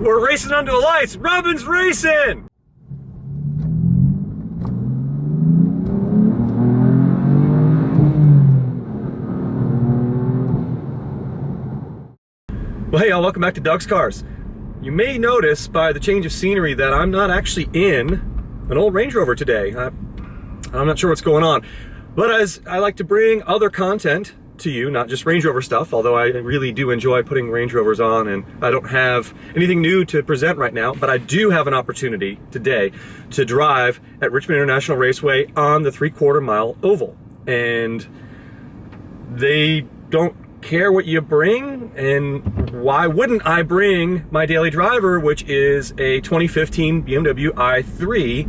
We're racing under the lights. Rubbin's racing. Well, hey y'all, welcome back to Doug's Cars. You may notice by the change of scenery that I'm not actually in an old Range Rover today. I'm not sure what's going on, but as I like to bring other content to you, not just Range Rover stuff, although I really do enjoy putting Range Rovers on, and I don't have anything new to present right now, but I do have an opportunity today to drive at Richmond International Raceway on the 3/4 mile oval. And they don't care what you bring, and why wouldn't I bring my daily driver, which is a 2015 BMW i3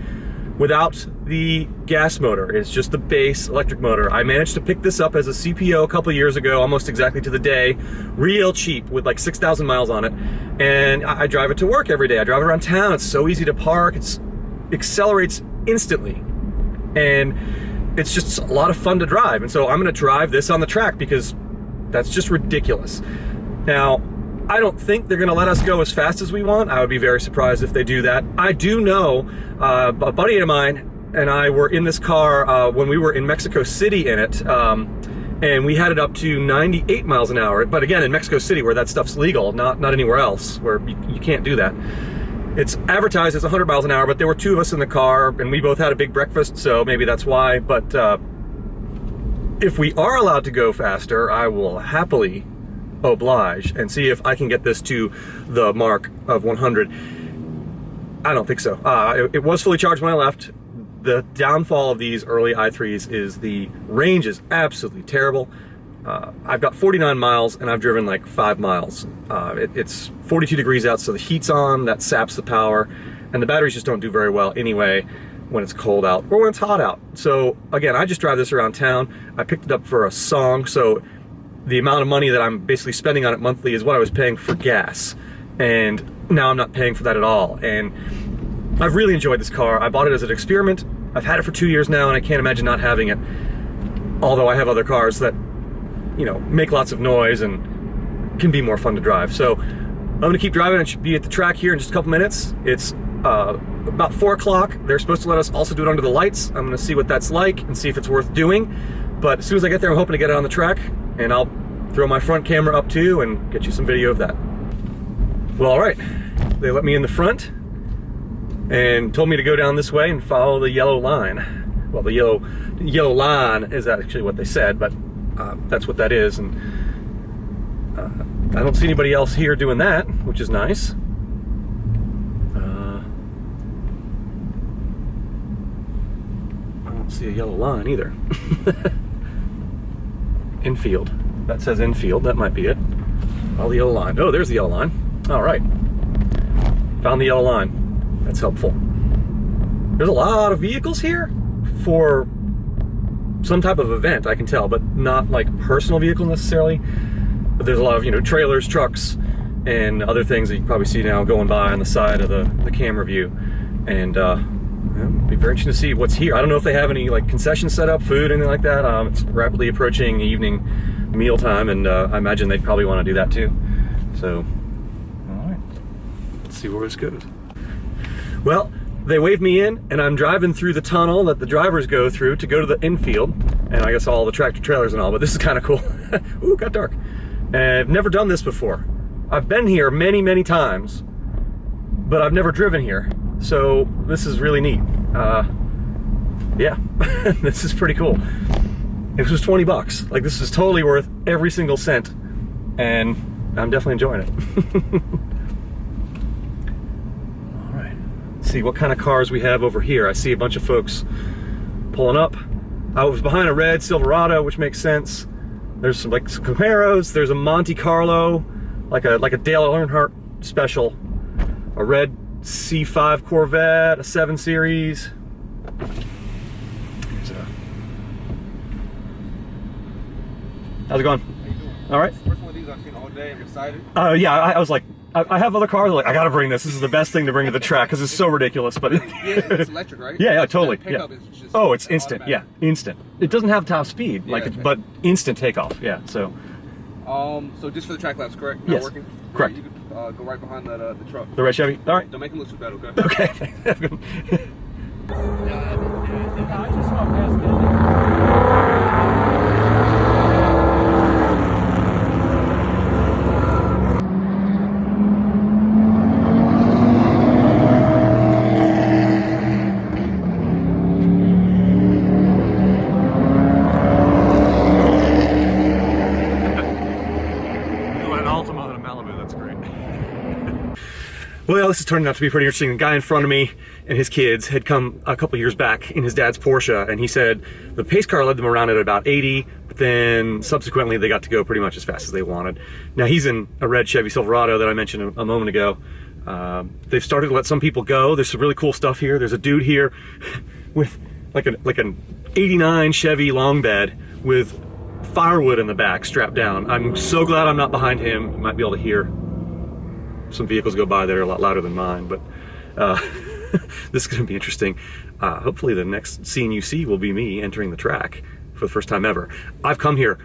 without the gas motor. It's just the base electric motor. I managed to pick this up as a CPO a couple years ago, almost exactly to the day, real cheap with like 6,000 miles on it, and I drive it to work every day. I drive it around town. It's so easy to park. It accelerates instantly, and it's just a lot of fun to drive. And so I'm going to drive this on the track because that's just ridiculous. Now, I don't think they're gonna let us go as fast as we want. I would be very surprised if they do that. I do know a buddy of mine and I were in this car when we were in Mexico City in it, and we had it up to 98 miles an hour. But again, in Mexico City, where that stuff's legal, not anywhere else, where you can't do that. It's advertised as 100 miles an hour, but there were two of us in the car, and we both had a big breakfast, so maybe that's why. But if we are allowed to go faster, I will happily oblige and see if I can get this to the mark of 100. I don't think so. It was fully charged when I left. The downfall of these early i3s is the range is absolutely terrible. I've got 49 miles and I've driven like 5 miles. It's 42 degrees out, so the heat's on, that saps the power, and the batteries just don't do very well anyway when it's cold out or when it's hot out. So again, I just drive this around town. I picked it up for a song, so the amount of money that I'm basically spending on it monthly is what I was paying for gas, and now I'm not paying for that at all. And I've really enjoyed this car. I bought it as an experiment. I've had it for 2 years now, and I can't imagine not having it, although I have other cars that, you know, make lots of noise and can be more fun to drive. So I'm gonna keep driving. I should be at the track here in just a couple minutes. It's about 4 o'clock. They're supposed to let us also do it under the lights. I'm gonna see what that's like and see if it's worth doing. But as soon as I get there, I'm hoping to get it on the track, and I'll throw my front camera up too and get you some video of that. Well, all right, they let me in the front and told me to go down this way and follow the yellow line. Well, the yellow line is actually what they said, but that's what that is. And I don't see anybody else here doing that, which is nice. I don't see a yellow line either. Infield. That says infield. That might be it. Oh, the yellow line. Oh, there's the yellow line. All right. Found the yellow line. That's helpful. There's a lot of vehicles here for some type of event, I can tell, but not like personal vehicles necessarily. But there's a lot of, you know, trailers, trucks, and other things that you probably see now going by on the side of the camera view. And it'll be very interesting to see what's here. I don't know if they have any like concessions set up, food, anything like that. It's rapidly approaching evening meal time, and I imagine they'd probably want to do that too. So, all right, let's see where this goes. Well, they waved me in, and I'm driving through the tunnel that the drivers go through to go to the infield, and I guess all the tractor trailers and all, but this is kind of cool. Ooh, it got dark. And I've never done this before. I've been here many, many times, but I've never driven here. So this is really neat. Yeah, this is pretty cool. It was 20 bucks. Like, this is totally worth every single cent, and I'm definitely enjoying it. All right, let's see what kind of cars we have over here. I see a bunch of folks pulling up. I was behind a red Silverado, which makes sense. There's some Camaros. There's a Monte Carlo, like a Dale Earnhardt special, a red C5 Corvette, a 7 Series. How's it going? How you doing? All right. First one of these I've seen all day. I'm excited. Yeah, I was like, I have other cars. Like, I gotta bring this. This is the best thing to bring to the track because it's so ridiculous. But yeah, it's electric, right? Yeah, totally. Pickup Yeah. is just Oh, it's instant. automatic. Yeah, instant. It doesn't have top speed, Yeah, but instant takeoff. Yeah. So So just for the track laps, correct? Yes. Not working? Correct. Yeah, you can go right behind the truck. The red Chevy? All right. Don't make them look too bad, okay? Okay. I just saw past Well, this is turning out to be pretty interesting. The guy in front of me and his kids had come a couple years back in his dad's Porsche, and he said the pace car led them around at about 80, but then subsequently they got to go pretty much as fast as they wanted. Now he's in a red Chevy Silverado that I mentioned a moment ago. They've started to let some people go. There's some really cool stuff here. There's a dude here with like an 89 Chevy long bed with firewood in the back strapped down. I'm so glad I'm not behind him. You might be able to hear some vehicles go by that are a lot louder than mine, but this is going to be interesting. Hopefully the next scene you see will be me entering the track for the first time ever. I've come here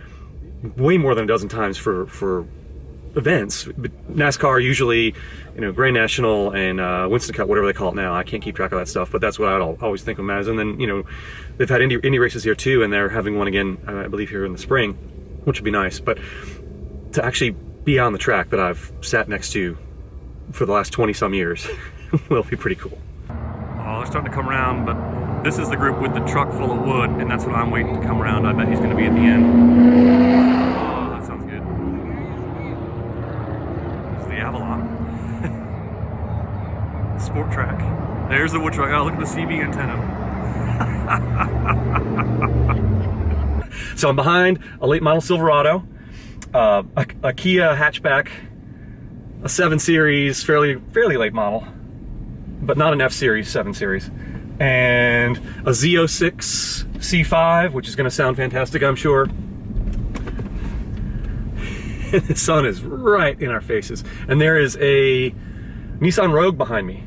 way more than a dozen times for events. But NASCAR usually, you know, Grand National and Winston Cup, whatever they call it now. I can't keep track of that stuff, but that's what I'd always think of them as. And then, you know, they've had Indy races here too, and they're having one again, I believe, here in the spring, which would be nice. But to actually be on the track that I've sat next to for the last 20 some years will be pretty cool. Oh, they're starting to come around, but this is the group with the truck full of wood, and that's what I'm waiting to come around. I bet he's going to be at the end. Oh, that sounds good. This is the Avalon. Sport track. There's the wood truck. Oh, look at the CB antenna. So I'm behind a late model Silverado, a Kia hatchback, a 7 Series, fairly late model, but not an F Series, 7 Series, and a Z06 C5, which is going to sound fantastic, I'm sure. The sun is right in our faces, and there is a Nissan Rogue behind me.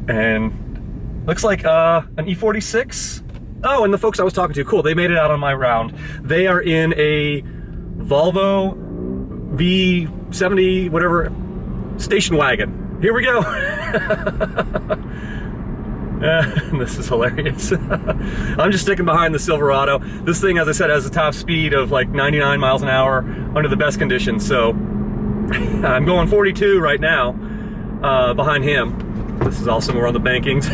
And looks like an E46. Oh, and the folks I was talking to, cool, they made it out on my round. They are in a Volvo V70, whatever, station wagon. Here we go. This is hilarious. I'm just sticking behind the Silverado. This thing, as I said, has a top speed of like 99 miles an hour under the best conditions. So I'm going 42 right now behind him. This is also more on the bankings.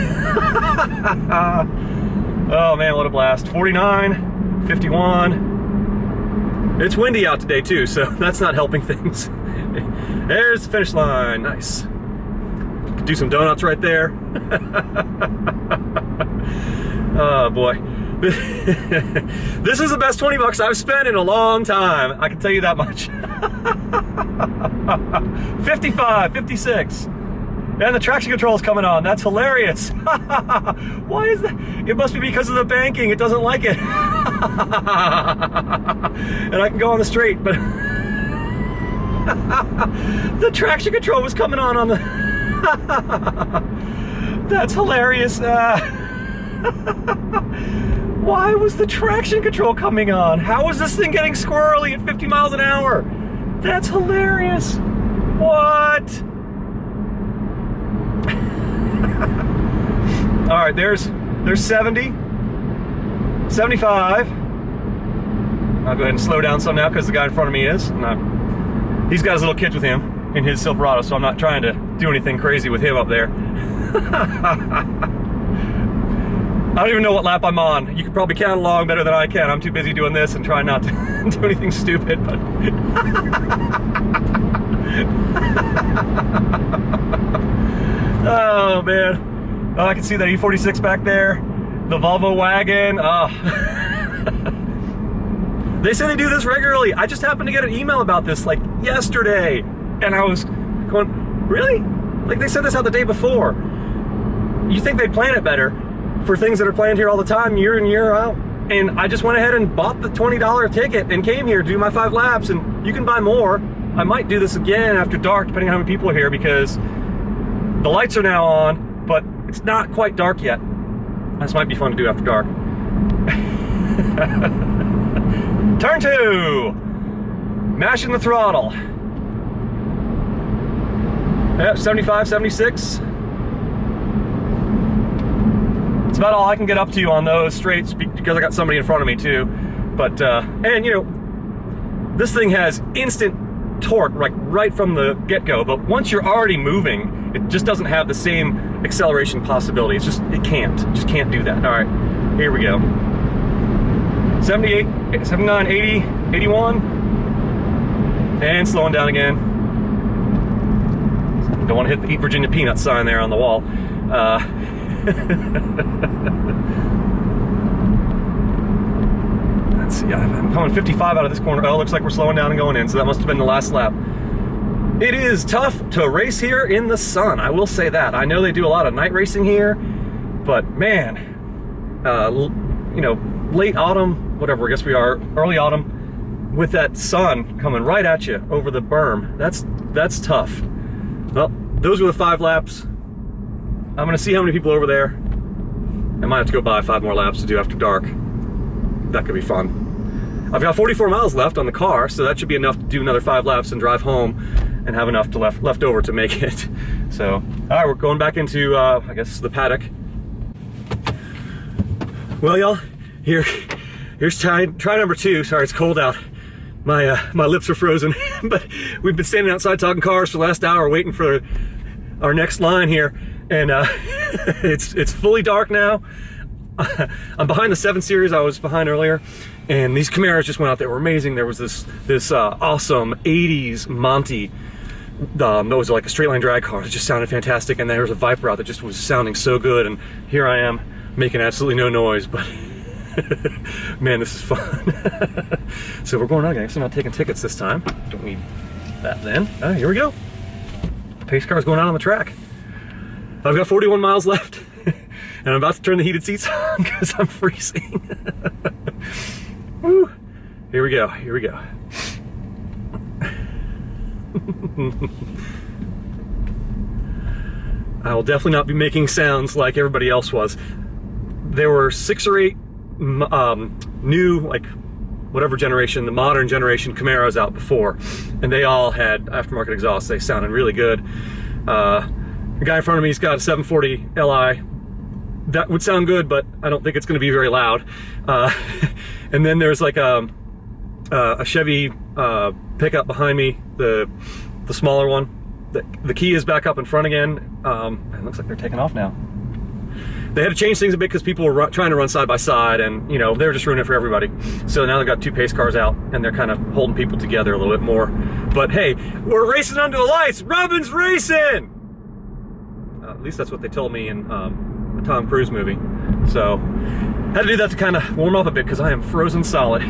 Oh man, what a blast. 49, 51. It's windy out today too, so that's not helping things. There's the finish line, nice. Could do some donuts right there. Oh boy. This is the best 20 bucks I've spent in a long time, I can tell you that much. 55, 56. And the traction control is coming on. That's hilarious. Why is that? It must be because of the banking. It doesn't like it. And I can go on the straight, but the traction control was coming on the... That's hilarious. Why was the traction control coming on? How is this thing getting squirrely at 50 miles an hour? That's hilarious. What? All right, there's 70, 75. I'll go ahead and slow down some now because the guy in front of me is. And he's got his little kids with him in his Silverado, so I'm not trying to do anything crazy with him up there. I don't even know what lap I'm on. You could probably count along better than I can. I'm too busy doing this and trying not to do anything stupid, but... Oh man. Oh, I can see that E46 back there. The Volvo wagon. Oh. They say they do this regularly. I just happened to get an email about this like yesterday. And I was going, really? Like they said this out the day before. You think they'd plan it better for things that are planned here all the time, year in, year out. And I just went ahead and bought the $20 ticket and came here to do my 5 laps. And you can buy more. I might do this again after dark, depending on how many people are here, because the lights are now on, but it's not quite dark yet. This might be fun to do after dark. Turn 2. Mashing the throttle. Yep, 75, 76. It's about all I can get up to on those straights because I got somebody in front of me too. But, and you know, this thing has instant torque right from the get-go, but once you're already moving, it just doesn't have the same acceleration possibility. It just can't do that. All right, here we go. 78, 79, 80, 81, and slowing down again. Don't want to hit the Eat Virginia Peanut sign there on the wall. Let's see, I'm coming 55 out of this corner. Oh, looks like we're slowing down and going in, so that must have been the last lap. It is tough to race here in the sun, I will say that. I know they do a lot of night racing here, but man, you know, late autumn, whatever, I guess we are, early autumn, with that sun coming right at you over the berm, that's tough. Well, those were the 5 laps. I'm gonna see how many people over there. I might have to go buy 5 more laps to do after dark. That could be fun. I've got 44 miles left on the car, so that should be enough to do another 5 laps and drive home and have enough to left over to make it. So, all right, we're going back into, I guess, the paddock. Well, y'all, here's try number 2. Sorry, it's cold out. My lips are frozen, but we've been standing outside talking cars for the last hour waiting for our next line here, and it's fully dark now. I'm behind the 7 Series I was behind earlier, and these Camaros just went out. They were amazing. There was this awesome 80s Monty that was like a straight line drag car. It just sounded fantastic, and there was a Viper out that just was sounding so good, and here I am making absolutely no noise, but man, this is fun. So we're going on again. I guess I'm not taking tickets this time. Don't need that then. Here we go. Pace car's going out on the track. I've got 41 miles left, and I'm about to turn the heated seats on because I'm freezing. Woo. Here we go, here we go. I will definitely not be making sounds like everybody else was. There were 6 or 8 new, like, whatever generation, the modern generation Camaros out before, and they all had aftermarket exhaust. They sounded really good. The guy in front of me, he's got a 740 Li. That would sound good, but I don't think it's going to be very loud. And then there's like a Chevy pickup behind me, the smaller one. The key is back up in front again. It looks like they're taking off now. They had to change things a bit because people were trying to run side by side, and you know, they were just ruining it for everybody. So now they've got 2 pace cars out, and they're kind of holding people together a little bit more. But hey, we're racing under the lights. Rubbin's racing. At least that's what they told me in the Tom Cruise movie. So had to do that to kind of warm up a bit because I am frozen solid.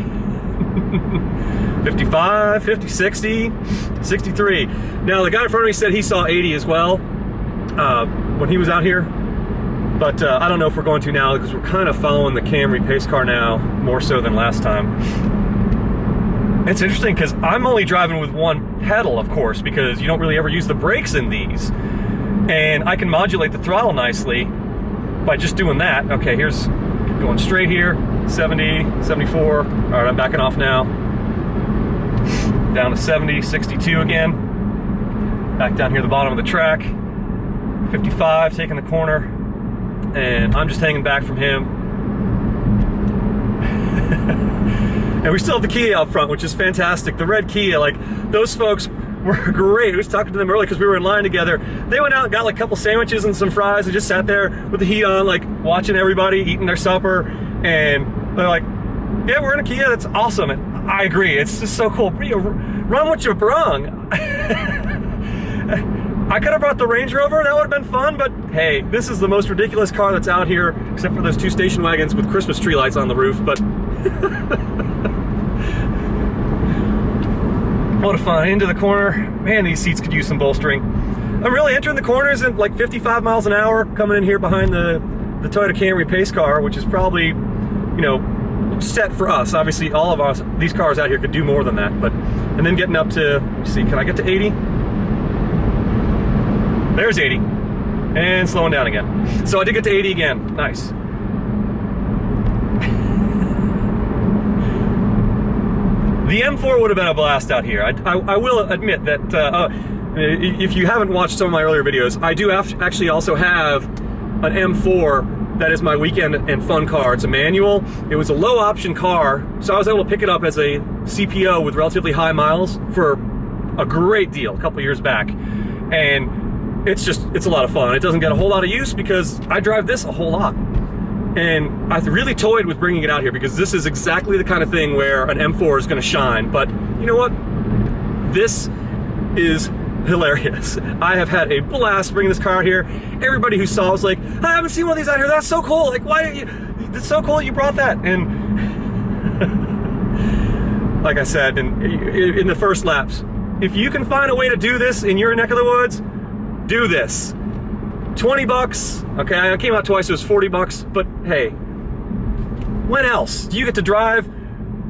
55, 50, 60, 63. Now the guy in front of me said he saw 80 as well when he was out here. But I don't know if we're going to now because we're kind of following the Camry pace car now more so than last time. It's interesting because I'm only driving with 1 pedal, of course, because you don't really ever use the brakes in these. And I can modulate the throttle nicely by just doing that. Okay, here's going straight here, 70, 74. All right, I'm backing off now. Down to 70, 62 again. Back down here at the bottom of the track. 55, taking the corner. And I'm just hanging back from him. And we still have the Kia out front, which is fantastic. The red Kia, like, those folks were great. I was talking to them earlier because we were in line together. They went out and got like a couple sandwiches and some fries and just sat there with the heat on, like watching everybody eating their supper. And they're like, yeah, we're in a Kia, that's awesome. And I agree, it's just so cool. Run what you brung. I could have brought the Range Rover, that would have been fun, but hey, this is the most ridiculous car that's out here, except for those 2 station wagons with Christmas tree lights on the roof, but what a fun. Into the corner. Man, these seats could use some bolstering. I'm really entering the corners at like 55 miles an hour, coming in here behind the Toyota Camry pace car, which is probably, you know, set for us. Obviously, all of us, these cars out here could do more than that, but, and then getting up to, let's see, can I get to 80? There's 80. And slowing down again. So I did get to 80 again. Nice. The M4 would have been a blast out here. I will admit that if you haven't watched some of my earlier videos, I do actually also have an M4 that is my weekend and fun car. It's a manual. It was a low option car, so I was able to pick it up as a CPO with relatively high miles for a great deal a couple years back. And it's a lot of fun. It doesn't get a whole lot of use because I drive this a whole lot. And I really toyed with bringing it out here because this is exactly the kind of thing where an M4 is going to shine. But you know what? This is hilarious. I have had a blast bringing this car out here. Everybody who saw it was like, I haven't seen one of these out here. That's so cool. Like, why didn't you? It's so cool you brought that. And like I said in the first laps, if you can find a way to do this in your neck of the woods, do this. 20 bucks, okay, I came out twice, it was 40 bucks, but hey, when else do you get to drive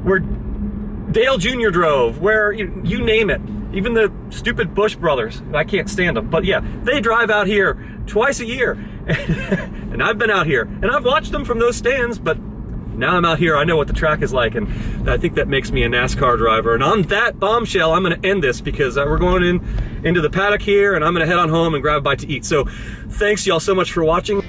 where Dale Jr. drove, where you name it, even the stupid Bush brothers, I can't stand them, but yeah, they drive out here twice a year, and I've been out here, and I've watched them from those stands, but now I'm out here, I know what the track is like, and I think that makes me a NASCAR driver. And on that bombshell, I'm going to end this because we're going into the paddock here, and I'm going to head on home and grab a bite to eat. So thanks y'all so much for watching.